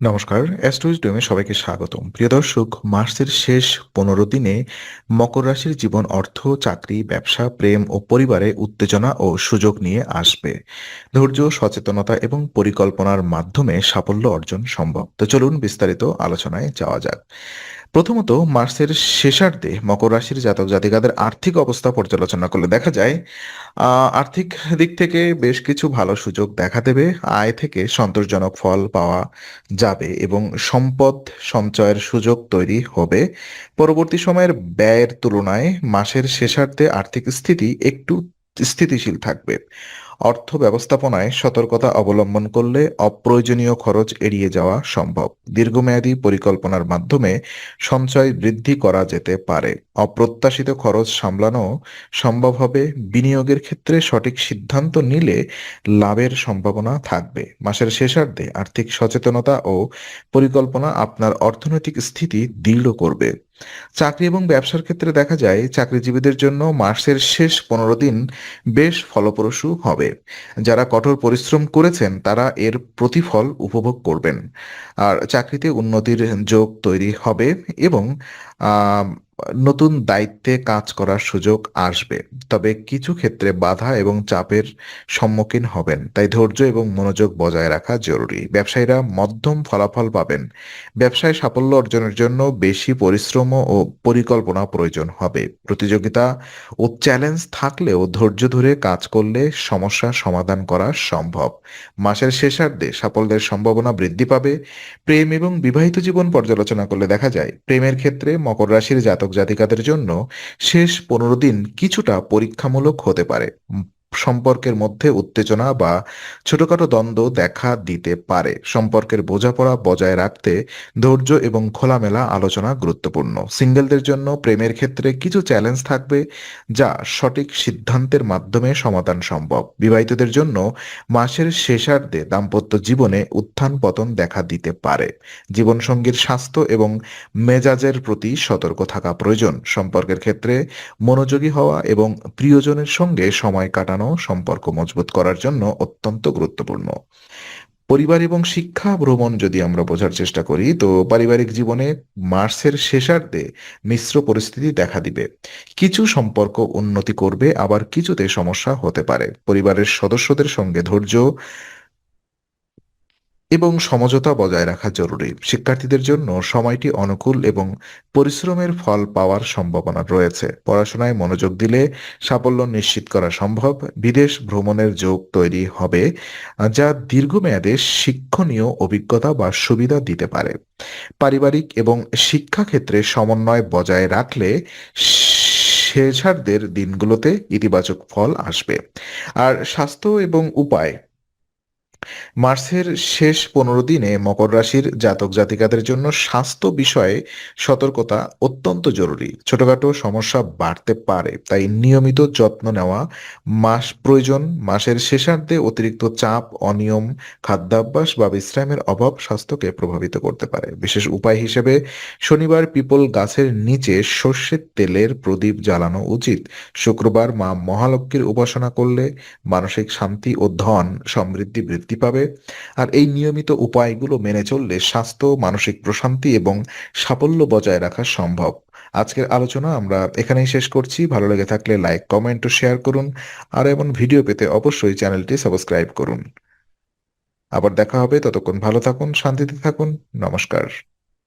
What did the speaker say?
নমস্কার, অ্যাস্ট্রোইজডমে সবাইকে স্বাগতম। প্রিয় দর্শক, মার্চের শেষ 15 দিনে মকর রাশির জীবন অর্থ, চাকরি, ব্যবসা, প্রেম ও পরিবারে উত্তেজনা ও সুযোগ নিয়ে আসবে। ধৈর্য, সচেতনতা এবং পরিকল্পনার মাধ্যমে সাফল্য অর্জন সম্ভব। তো চলুন বিস্তারিত আলোচনায় যাওয়া যাক। প্রথমত, মার্চের শেষার্ধে মকর রাশির জাতক জাতিকাদের আর্থিক অবস্থা পর্যালোচনা করলে দেখা যায় আর্থিক দিক থেকে বেশ কিছু ভালো সুযোগ দেখা দেবে। আয় থেকে সন্তোষজনক ফল পাওয়া যাবে এবং সম্পদ সঞ্চয়ের সুযোগ তৈরি হবে। পরবর্তী সময়ের ব্যয়ের তুলনায় মাসের শেষার্ধে আর্থিক স্থিতি একটু স্থিতিশীল থাকবে। অর্থ ব্যবস্থাপনায় সতর্কতা অবলম্বন করলে অপ্রয়োজনীয় খরচ এড়িয়ে যাওয়া সম্ভব। দীর্ঘমেয়াদী পরিকল্পনার মাধ্যমে সঞ্চয় বৃদ্ধি করা যেতে পারে। অপ্রত্যাশিত খরচ সামলানো সম্ভব হবে। বিনিয়োগের ক্ষেত্রে সঠিক সিদ্ধান্ত নিলে লাভের সম্ভাবনা থাকবে। মাসের শেষার্ধে আর্থিক সচেতনতা ও পরিকল্পনা আপনার অর্থনৈতিক স্থিতি দৃঢ় করবে। চাকরি এবং ব্যবসার ক্ষেত্রে দেখা যায় চাকরিজীবীদের জন্য মাসের শেষ 15 দিন বেশ ফলপ্রসূ হবে। যারা কঠোর পরিশ্রম করেছেন তারা এর প্রতিফল উপভোগ করবেন। আর চাকরিতে উন্নতির যোগ তৈরি হবে এবং আহ, নতুন দায়িত্বে কাজ করার সুযোগ আসবে। তবে কিছু ক্ষেত্রে বাধা এবং চাপের সম্মুখীন হবেন, তাই ধৈর্য এবং মনোযোগ বজায় রাখা জরুরি। ব্যবসায়ীরা মধ্যম ফলাফল পাবেন। ব্যবসায় সাফল্য অর্জনের জন্য বেশি পরিশ্রম ও পরিকল্পনা প্রয়োজন হবে। প্রতিযোগিতা ও চ্যালেঞ্জ থাকলেও ধৈর্য ধরে কাজ করলে সমস্যার সমাধান করা সম্ভব। মাসের শেষার্ধে সাফল্যের সম্ভাবনা বৃদ্ধি পাবে। প্রেম এবং বিবাহিত জীবন পর্যালোচনা করলে দেখা যায় প্রেমের ক্ষেত্রে মকর রাশির জাতক জাতিকাদের জন্য শেষ 15 দিন কিছুটা পরীক্ষামূলক হতে পারে। সম্পর্কের মধ্যে উত্তেজনা বা ছোটখাটো দ্বন্দ্ব দেখা দিতে পারে। সম্পর্কের বোঝাপড়া বজায় রাখতে ধৈর্য এবং খোলামেলা আলোচনা গুরুত্বপূর্ণ। সিঙ্গেলদের জন্য প্রেমের ক্ষেত্রে কিছু চ্যালেঞ্জ থাকবে, যা সঠিক সিদ্ধান্তের মাধ্যমে সমাধান সম্ভব। বিবাহিতদের জন্য মাসের শেষার্ধে দাম্পত্য জীবনে উত্থান পতন দেখা দিতে পারে। জীবনসঙ্গীর স্বাস্থ্য এবং মেজাজের প্রতি সতর্ক থাকা প্রয়োজন। সম্পর্কের ক্ষেত্রে মনোযোগী হওয়া এবং প্রিয়জনের সঙ্গে সময় কাটানো সম্পর্ক মজবুত করার জন্য অত্যন্ত গুরুত্বপূর্ণ। পরিবার এবং শিক্ষা ভ্রমণ যদি আমরা বোঝার চেষ্টা করি, তো পারিবারিক জীবনে মার্চের শেষার্ধে মিশ্র পরিস্থিতি দেখা দিবে। কিছু সম্পর্ক উন্নতি করবে, আবার কিছুতে সমস্যা হতে পারে। পরিবারের সদস্যদের সঙ্গে ধৈর্য এবং সমঝোতা বজায় রাখা জরুরি। শিক্ষার্থীদের জন্য সময়টি অনুকূল এবং পরিশ্রমের ফল পাওয়ার সম্ভাবনা রয়েছে। পড়াশোনায় মনোযোগ দিলে সাফল্য নিশ্চিত করা সম্ভব। বিদেশ ভ্রমণের যোগ তৈরি হবে, যা দীর্ঘমেয়াদে শিক্ষণীয় অভিজ্ঞতা বা সুবিধা দিতে পারে। পারিবারিক এবং শিক্ষাক্ষেত্রে সমন্বয় বজায় রাখলে শেষার্ধের দিনগুলোতে ইতিবাচক ফল আসবে। আর স্বাস্থ্য এবং উপায়, মার্চের শেষ 15 দিনে মকর রাশির জাতক জাতিকাদের জন্য স্বাস্থ্য বিষয়ে সতর্কতা অত্যন্ত জরুরি। ছোটখাটো সমস্যা বাড়তে পারে, তাই নিয়মিত যত্ন নেওয়া প্রয়োজন। মাসের শেষার্ধে অতিরিক্ত চাপ, অনিয়ম, খাদ্যাভ্যাস বা বিশ্রামের অভাব স্বাস্থ্যকে প্রভাবিত করতে পারে। বিশেষ উপায় হিসেবে শনিবার পিপল গাছের নিচে সর্ষের তেলের প্রদীপ জ্বালানো উচিত। শুক্রবার মা মহালক্ষ্মীর উপাসনা করলে মানসিক শান্তি ও ধন সমৃদ্ধি বৃদ্ধি পাবে। আর এই নিয়মিত উপায়গুলো মেনে চললে স্বাস্থ্য, মানসিক প্রশান্তি এবং সাফল্য বজায় রাখা সম্ভব। আজকের আলোচনা আমরা এখানেই শেষ করছি। ভালো লেগে থাকলে লাইক, কমেন্ট ও শেয়ার করুন। আর এমন ভিডিও পেতে অবশ্যই চ্যানেলটি সাবস্ক্রাইব করুন। আবার দেখা হবে, ততক্ষণ ভালো থাকুন, শান্তিতে থাকুন। নমস্কার।